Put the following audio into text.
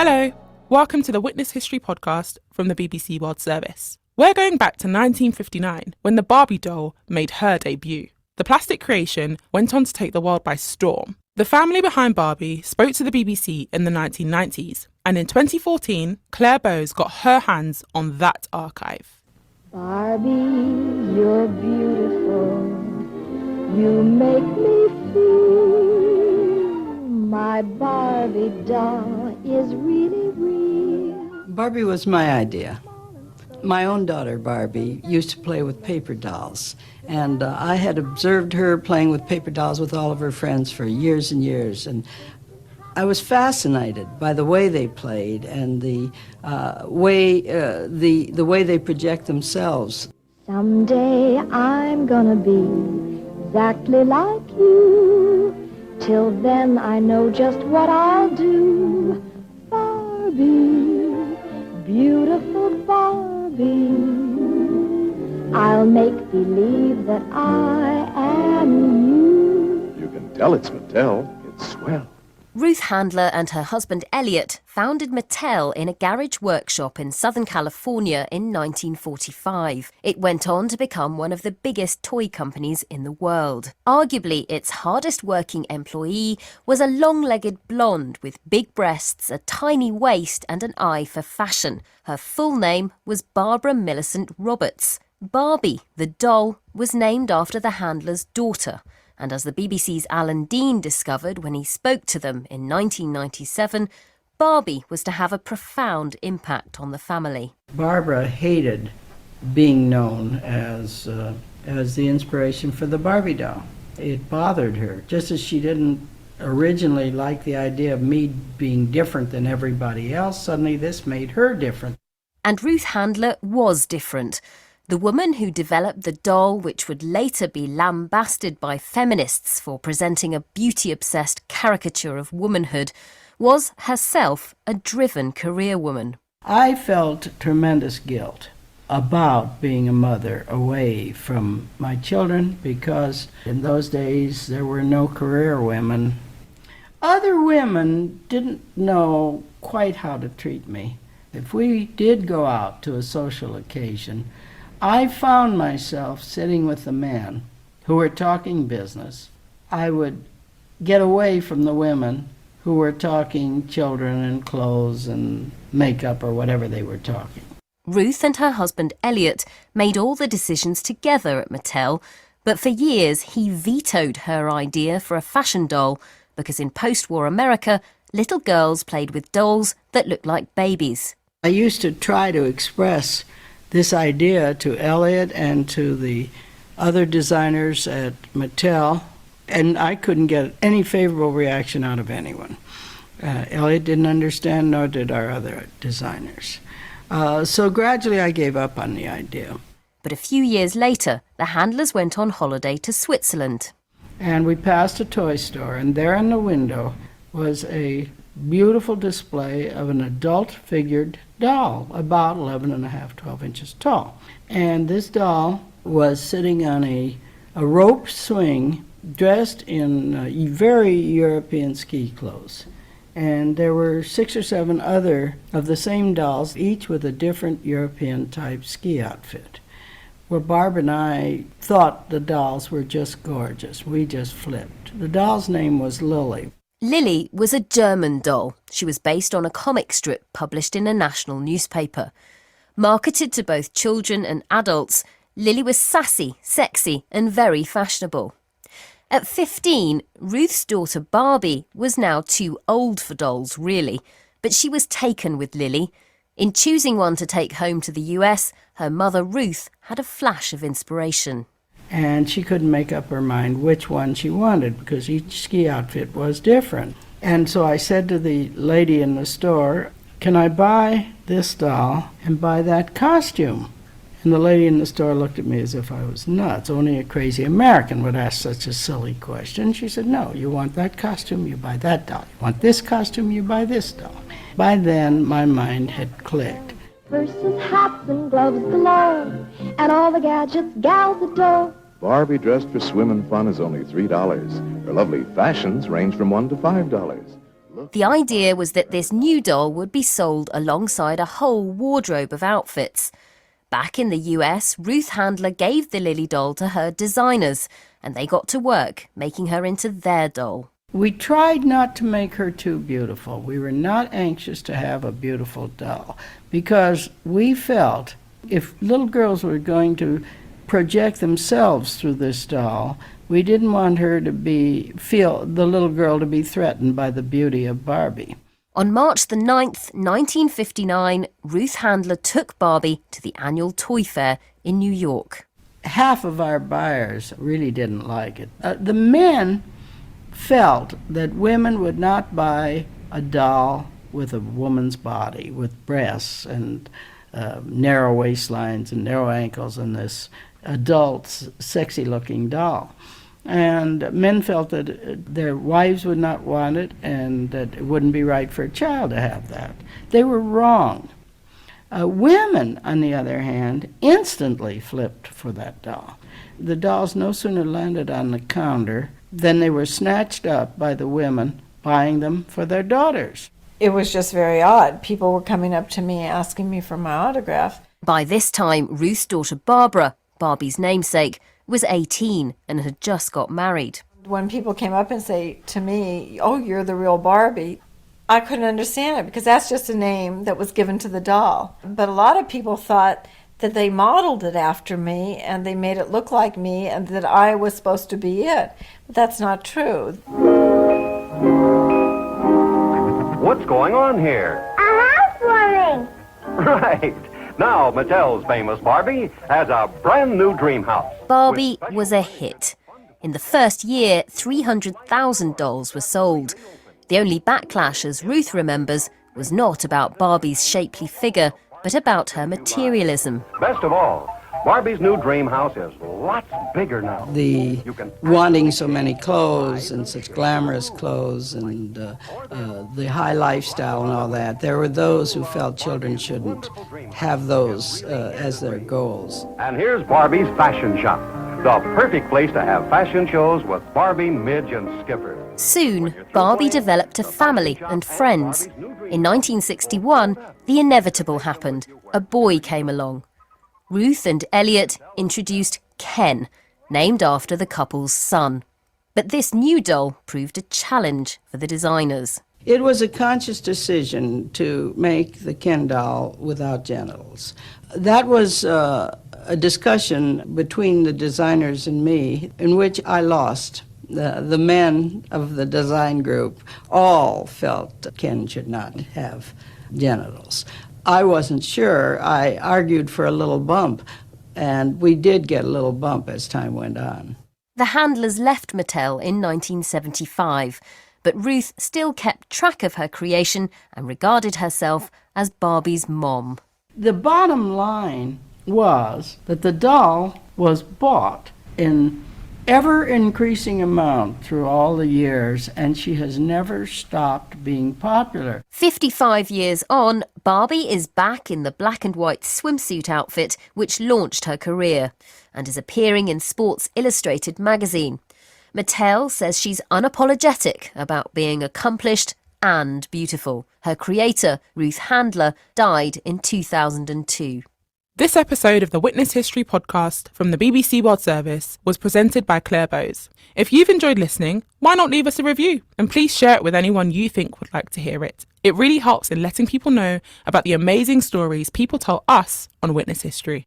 Hello, welcome to the Witness History podcast from the BBC World Service. We're going back to 1959 when the Barbie doll made her debut. The plastic creation went on to take the world by storm. The family behind Barbie spoke to the BBC in the 1990s, and in 2014, Claire Bowes got her hands on that archive. Barbie, you're beautiful. You make me feel my Barbie doll is really real. Barbie was my idea. My own daughter, Barbie, used to play with paper dolls, and I had observed her playing with paper dolls with all of her friends for years and years, and I was fascinated by the way they played and the way they project themselves. Someday I'm gonna be exactly like you. Till then I know just what I'll do. Barbie, beautiful Barbie, I'll make believe that I am you. You can tell it's Mattel. It's swell. Ruth Handler and her husband Elliot founded Mattel in a garage workshop in Southern California in 1945. It went on to become one of the biggest toy companies in the world. Arguably, its hardest working employee was a long-legged blonde with big breasts, a tiny waist and an eye for fashion. Her full name was Barbara Millicent Roberts. Barbie, the doll, was named after the Handler's daughter. And as the BBC's Alan Dean discovered when he spoke to them in 1997, Barbie was to have a profound impact on the family. Barbara hated being known as the inspiration for the Barbie doll. It bothered her, just as she didn't originally like the idea of me being different than everybody else. Suddenly this made her different. And Ruth Handler was different. The woman who developed the doll, which would later be lambasted by feminists for presenting a beauty-obsessed caricature of womanhood, was herself a driven career woman. I felt tremendous guilt about being a mother away from my children because in those days there were no career women. Other women didn't know quite how to treat me. If we did go out to a social occasion, I found myself sitting with the men who were talking business. I would get away from the women who were talking children and clothes and makeup or whatever they were talking. Ruth and her husband Elliot made all the decisions together at Mattel, but for years he vetoed her idea for a fashion doll because in post-war America, little girls played with dolls that looked like babies. I used to try to express this idea to Elliot and to the other designers at Mattel, and I couldn't get any favorable reaction out of anyone. Elliot didn't understand, nor did our other designers. So gradually I gave up on the idea. But a few years later, the Handlers went on holiday to Switzerland. And we passed a toy store, and there in the window was a beautiful display of an adult figured doll, about 11 and a half, 12 inches tall. And this doll was sitting on a rope swing, dressed in very European ski clothes. And there were 6 or 7 other of the same dolls, each with a different European type ski outfit. Well, Barb and I thought the dolls were just gorgeous. We just flipped. The doll's name was Lily. Lily was a German doll. She was based on a comic strip published in a national newspaper. Marketed to both children and adults, Lily was sassy, sexy and very fashionable. At 15, Ruth's daughter Barbie was now too old for dolls, really, but she was taken with Lily. In choosing one to take home to the US, her mother Ruth had a flash of inspiration. And she couldn't make up her mind which one she wanted because each ski outfit was different. And so I said to the lady in the store, "Can I buy this doll and buy that costume?" And the lady in the store looked at me as if I was nuts. Only a crazy American would ask such a silly question. She said, "No, you want that costume, you buy that doll. You want this costume, you buy this doll." By then, my mind had clicked. Purses, hats, and gloves galore, and all the gadgets gals adore. Barbie dressed for swim and fun is only $3. Her lovely fashions range from $1 to $5. The idea was that this new doll would be sold alongside a whole wardrobe of outfits. Back in the US, Ruth Handler gave the Lily doll to her designers, and they got to work making her into their doll. We tried not to make her too beautiful. We were not anxious to have a beautiful doll because we felt if little girls were going to project themselves through this doll, we didn't want her to feel the little girl to be threatened by the beauty of Barbie. On March the 9th, 1959, Ruth Handler took Barbie to the annual toy fair in New York. Half of our buyers really didn't like it. The men felt that women would not buy a doll with a woman's body, with breasts and narrow waistlines and narrow ankles and this adult, sexy-looking doll. And men felt that their wives would not want it and that it wouldn't be right for a child to have that. They were wrong. Women, on the other hand, instantly flipped for that doll. The dolls no sooner landed on the counter than they were snatched up by the women buying them for their daughters. It was just very odd. People were coming up to me asking me for my autograph. By this time, Ruth's daughter Barbara, Barbie's namesake, was 18 and had just got married. When people came up and say to me, "Oh, you're the real Barbie," I couldn't understand it because that's just a name that was given to the doll. But a lot of people thought that they modeled it after me and they made it look like me and that I was supposed to be it. But that's not true. What's going on here? A housewarming. Right. Now Mattel's famous Barbie has a brand new dream house. Barbie was a hit. In the first year, 300,000 dolls were sold. The only backlash, as Ruth remembers, was not about Barbie's shapely figure, but about her materialism. Best of all, Barbie's new dream house is lots bigger now. The wanting so many clothes and such glamorous clothes and the high lifestyle and all that, there were those who felt children shouldn't have those as their goals. And here's Barbie's fashion shop, the perfect place to have fashion shows with Barbie, Midge, and Skipper. Soon, Barbie developed a family and friends. In 1961, the inevitable happened. A boy came along. Ruth and Elliot introduced Ken, named after the couple's son. But this new doll proved a challenge for the designers. It was a conscious decision to make the Ken doll without genitals. That was a discussion between the designers and me in which I lost. The men of the design group all felt Ken should not have genitals. I wasn't sure. I argued for a little bump, and we did get a little bump as time went on. The Handlers left Mattel in 1975, but Ruth still kept track of her creation and regarded herself as Barbie's mom. The bottom line was that the doll was bought in ever-increasing amount through all the years, and she has never stopped being popular. 55 years on, Barbie is back in the black and white swimsuit outfit which launched her career and is appearing in Sports Illustrated magazine. Mattel says she's unapologetic about being accomplished and beautiful. Her creator, Ruth Handler, died in 2002. This episode of the Witness History podcast from the BBC World Service was presented by Claire Bowes. If you've enjoyed listening, why not leave us a review? And please share it with anyone you think would like to hear it. It really helps in letting people know about the amazing stories people tell us on Witness History.